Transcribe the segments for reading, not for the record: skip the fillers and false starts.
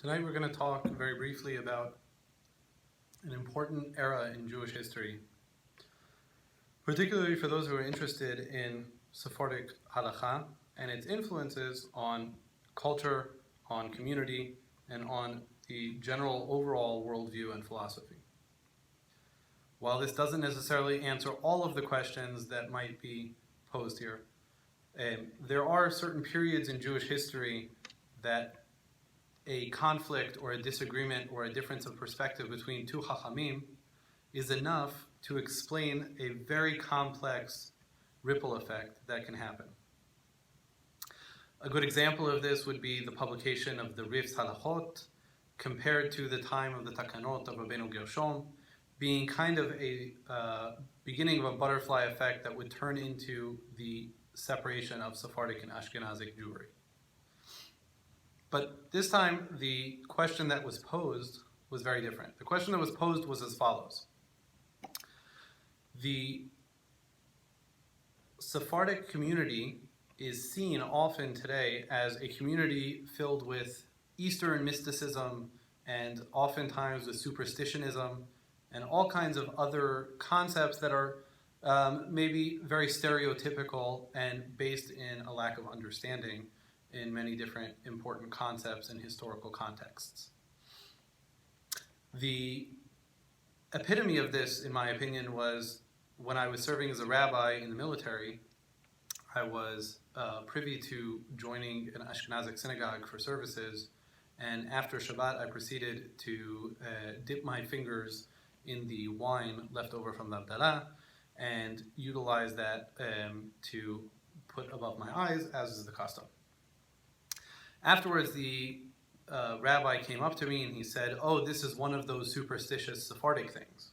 Tonight we're going to talk very briefly about an important era in Jewish history, particularly for those who are interested in Sephardic Halacha and its influences on culture, on community, and on the general overall worldview and philosophy. While this doesn't necessarily answer all of the questions that might be posed here, there are certain periods in Jewish history that a conflict or a disagreement or a difference of perspective between two Chachamim is enough to explain a very complex ripple effect that can happen. A good example of this would be the publication of the Rif's Halachot compared to the time of the Takanot of Rabbeinu Gershom, being kind of a beginning of a butterfly effect that would turn into the separation of Sephardic and Ashkenazic Jewry. But this time, the question that was posed was very different. The question that was posed was as follows. The Sephardic community is seen often today as a community filled with Eastern mysticism and oftentimes with superstitionism and all kinds of other concepts that are maybe very stereotypical and based in a lack of understanding in many different important concepts and historical contexts. The epitome of this, in my opinion, was when I was serving as a rabbi in the military. I was privy to joining an Ashkenazic synagogue for services, and after Shabbat I proceeded to dip my fingers in the wine left over from the Abdallah and utilize that to put above my eyes, as is the custom. Afterwards, the rabbi came up to me and he said, "Oh, this is one of those superstitious Sephardic things."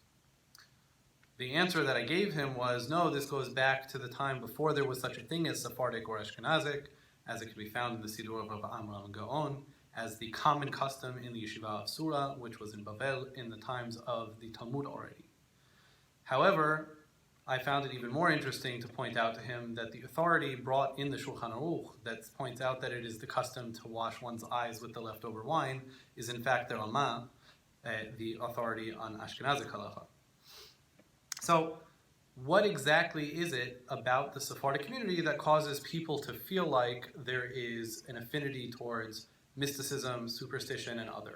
The answer that I gave him was, no, this goes back to the time before there was such a thing as Sephardic or Ashkenazic, as it can be found in the Siddur of Rav Amram Gaon, as the common custom in the Yeshiva of Sura, which was in Babel in the times of the Talmud already. However, I found it even more interesting to point out to him that the authority brought in the Shulchan Aruch that points out that it is the custom to wash one's eyes with the leftover wine is in fact the Ramah, the authority on Ashkenazic Halacha. So, what exactly is it about the Sephardic community that causes people to feel like there is an affinity towards mysticism, superstition, and other?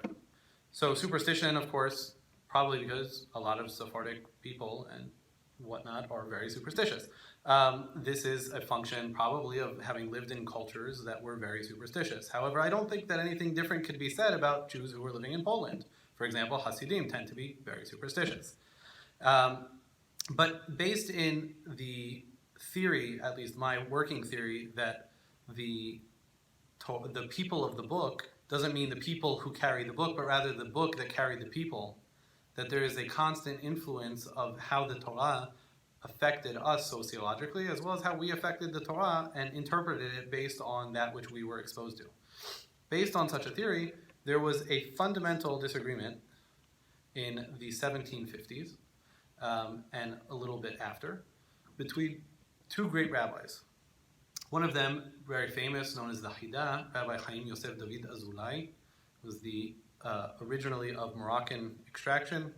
So superstition, of course, probably because a lot of Sephardic people and whatnot are very superstitious. This is a function probably of having lived in cultures that were very superstitious. However, I don't think that anything different could be said about Jews who were living in Poland. For example, Hasidim tend to be very superstitious. But based in the theory, at least my working theory, that the people of the book doesn't mean the people who carry the book, but rather the book that carried the people, that there is a constant influence of how the Torah affected us sociologically, as well as how we affected the Torah and interpreted it based on that which we were exposed to. Based on such a theory, there was a fundamental disagreement in the 1750s, and a little bit after, between two great rabbis. One of them, very famous, known as the Hida, Rabbi Chaim Yosef David Azulai, was the originally of Moroccan extraction,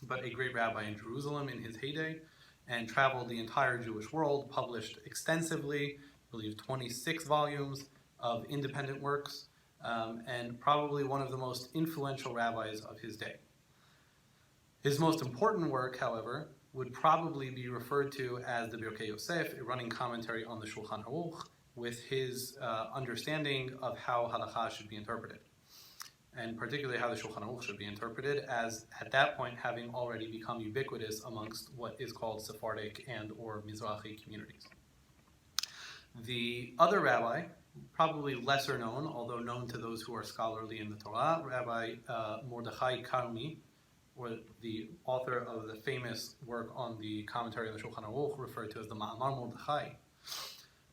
but a great rabbi in Jerusalem in his heyday, and traveled the entire Jewish world, published extensively, I believe 26 volumes of independent works, and probably one of the most influential rabbis of his day. His most important work, however, would probably be referred to as the Birkei Yosef, a running commentary on the Shulchan Aruch, with his understanding of how Halacha should be interpreted, and particularly how the Shulchan Aruch should be interpreted, as at that point having already become ubiquitous amongst what is called Sephardic and or Mizrahi communities. The other rabbi, probably lesser known, although known to those who are scholarly in the Torah, Rabbi Mordechai Karmi, or the author of the famous work on the commentary on the Shulchan Aruch, referred to as the Ma'amar Mordechai.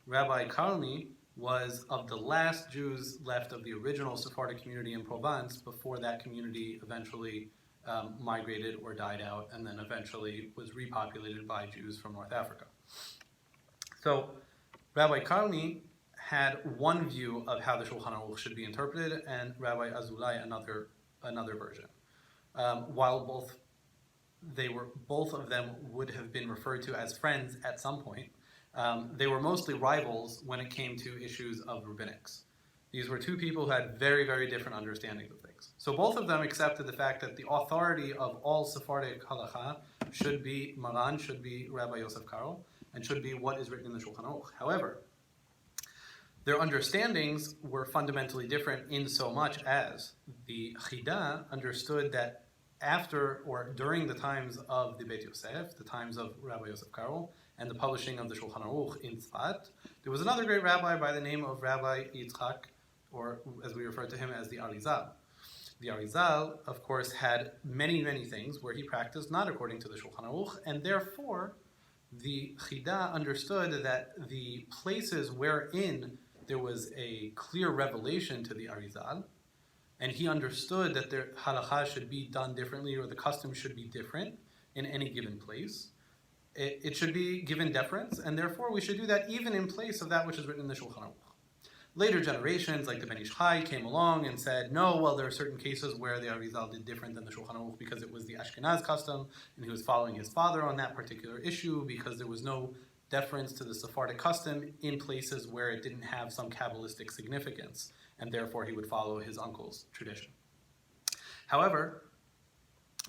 Rabbi Karmi was of the last Jews left of the original Sephardic community in Provence before that community eventually migrated or died out and then eventually was repopulated by Jews from North Africa. So Rabbi Karmi had one view of how the Shulchan Aruch should be interpreted, and Rabbi Azulai another version. While both of them would have been referred to as friends at some point, they were mostly rivals when it came to issues of rabbinics. These were two people who had very, very different understandings of things. So both of them accepted the fact that the authority of all Sephardic halacha should be Maran, should be Rabbi Yosef Karo, and should be what is written in the Shulchan Aruch. However, their understandings were fundamentally different in so much as the Chida understood that after or during the times of the Beit Yosef, the times of Rabbi Yosef Karo, and the publishing of the Shulchan Aruch in Tzfat, there was another great rabbi by the name of Rabbi Yitzchak, or as we refer to him as the Arizal. The Arizal, of course, had many, many things where he practiced not according to the Shulchan Aruch, and therefore the Chida understood that the places wherein there was a clear revelation to the Arizal, and he understood that the halacha should be done differently or the custom should be different in any given place, it should be given deference, and therefore we should do that even in place of that which is written in the Shulchan Aruch. Later generations, like the Ben Ish Chai, came along and said, no, well, there are certain cases where the Arizal did different than the Shulchan Aruch because it was the Ashkenaz custom, and he was following his father on that particular issue because there was no deference to the Sephardic custom in places where it didn't have some Kabbalistic significance, and therefore he would follow his uncle's tradition. However,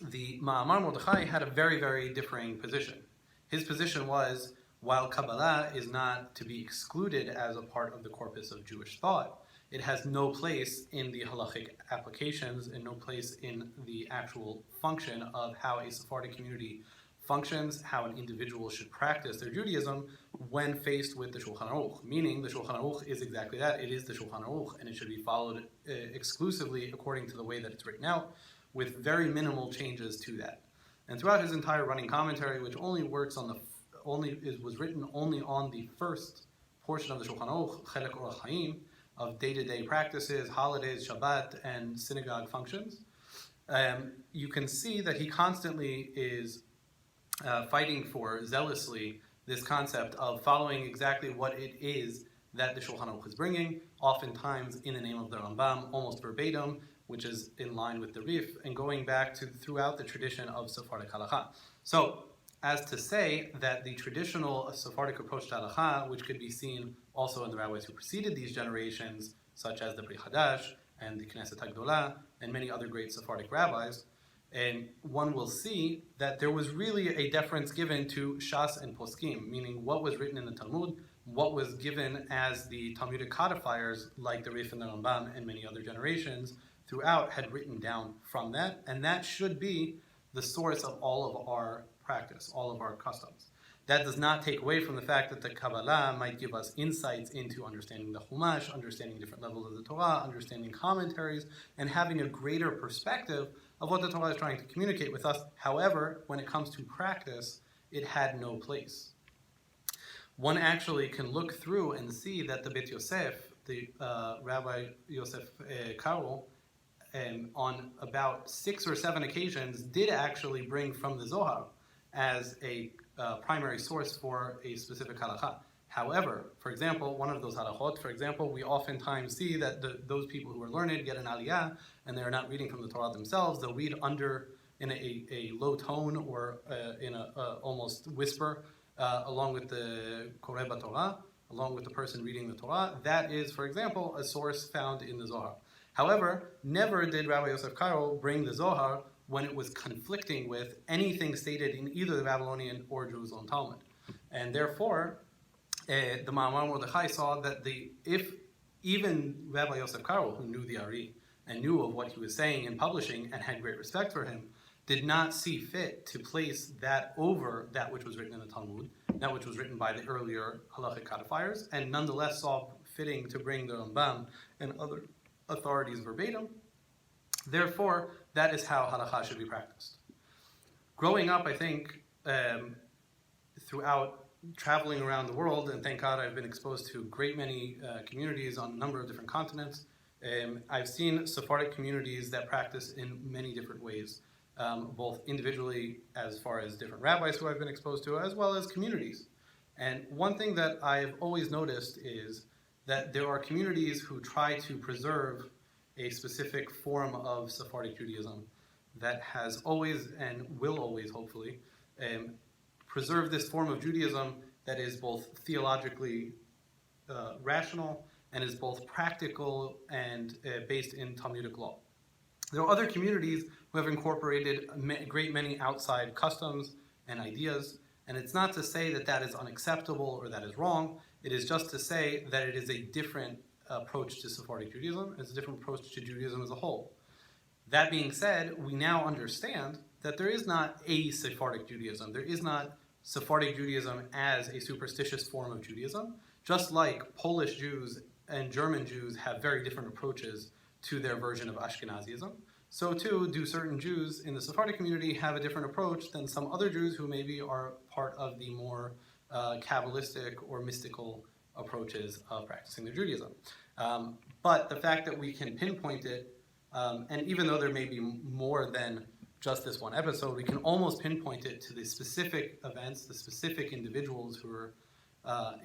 the Ma'amar Mordechai had a very, very differing position. His position was, while Kabbalah is not to be excluded as a part of the corpus of Jewish thought, it has no place in the halachic applications and no place in the actual function of how a Sephardic community functions, how an individual should practice their Judaism when faced with the Shulchan Aruch. Meaning, the Shulchan Aruch is exactly that. It is the Shulchan Aruch, and it should be followed exclusively according to the way that it's written out, with very minimal changes to that. And throughout his entire running commentary, which was written only on the first portion of the Shulchan Aruch, Chelek Orach Chaim, of day-to-day practices, holidays, Shabbat, and synagogue functions, you can see that he constantly is fighting for zealously this concept of following exactly what it is that the Shulchan Aruch is bringing, oftentimes in the name of the Rambam, almost verbatim, which is in line with the Rif, and going back to throughout the tradition of Sephardic halacha. So, as to say that the traditional Sephardic approach to halacha, which could be seen also in the rabbis who preceded these generations, such as the Bri Hadash and the Knesset HaGdolah, and many other great Sephardic rabbis, and one will see that there was really a deference given to Shas and Poskim, meaning what was written in the Talmud, what was given as the Talmudic codifiers, like the Rif and the Rambam and many other generations throughout had written down from that, and that should be the source of all of our practice, all of our customs. That does not take away from the fact that the Kabbalah might give us insights into understanding the Chumash, understanding different levels of the Torah, understanding commentaries, and having a greater perspective of what the Torah is trying to communicate with us. However, when it comes to practice, it had no place. One actually can look through and see that the Beit Yosef, the Rabbi Yosef Karo, on about 6 or 7 occasions did actually bring from the Zohar as a primary source for a specific halakha. However, for example, one of those halachot, for example, we oftentimes see that those people who are learned get an aliyah and they're not reading from the Torah themselves. They'll read in a low tone or in a almost whisper along with the Koreh Torah, along with the person reading the Torah. That is, for example, a source found in the Zohar. However, never did Rabbi Yosef Karo bring the Zohar when it was conflicting with anything stated in either the Babylonian or Jerusalem Talmud. And therefore, the Ma'amar Mordechai saw that if even Rabbi Yosef Karo, who knew the Ari and knew of what he was saying and publishing and had great respect for him, did not see fit to place that over that which was written in the Talmud, that which was written by the earlier halachic codifiers, and nonetheless saw fitting to bring the Rambam and other authorities verbatim. Therefore, that is how halacha should be practiced. Growing up, I think, throughout traveling around the world, and thank God I've been exposed to great many communities on a number of different continents, I've seen Sephardic communities that practice in many different ways, both individually as far as different rabbis who I've been exposed to, as well as communities. And one thing that I've always noticed is that there are communities who try to preserve a specific form of Sephardic Judaism that has always and will always, hopefully, preserve this form of Judaism that is both theologically rational and is both practical and based in Talmudic law. There are other communities who have incorporated a great many outside customs and ideas, and it's not to say that that is unacceptable or that is wrong. It is just to say that it is a different approach to Sephardic Judaism. It's a different approach to Judaism as a whole. That being said, we now understand that there is not a Sephardic Judaism. There is not Sephardic Judaism as a superstitious form of Judaism, just like Polish Jews and German Jews have very different approaches to their version of Ashkenazism. So too do certain Jews in the Sephardic community have a different approach than some other Jews who maybe are part of the more Kabbalistic or mystical approaches of practicing their Judaism. But the fact that we can pinpoint it, and even though there may be more than just this one episode, we can almost pinpoint it to the specific events, the specific individuals who are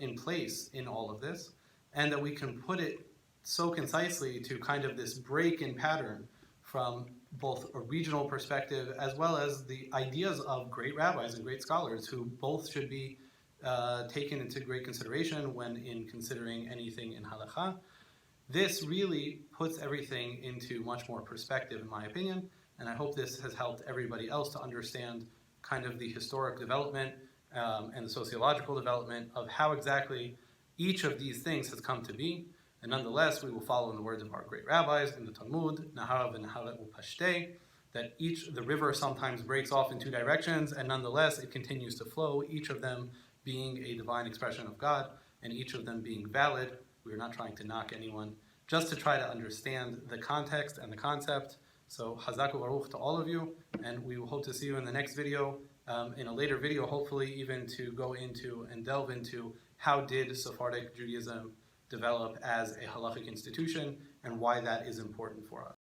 in place in all of this, and that we can put it so concisely to kind of this break in pattern from both a regional perspective as well as the ideas of great rabbis and great scholars who both should be taken into great consideration when in considering anything in Halacha. This really puts everything into much more perspective, in my opinion, and I hope this has helped everybody else to understand kind of the historic development and the sociological development of how exactly each of these things has come to be. And nonetheless, we will follow in the words of our great rabbis in the Talmud, Naharav and Naharet Upashteh, that the river sometimes breaks off in two directions, and nonetheless it continues to flow, each of them being a divine expression of God, and each of them being valid. We are not trying to knock anyone, just to try to understand the context and the concept. So, Chazak u'Baruch to all of you, and we will hope to see you in the next video, in a later video, hopefully even to go into and delve into how did Sephardic Judaism develop as a halachic institution and why that is important for us.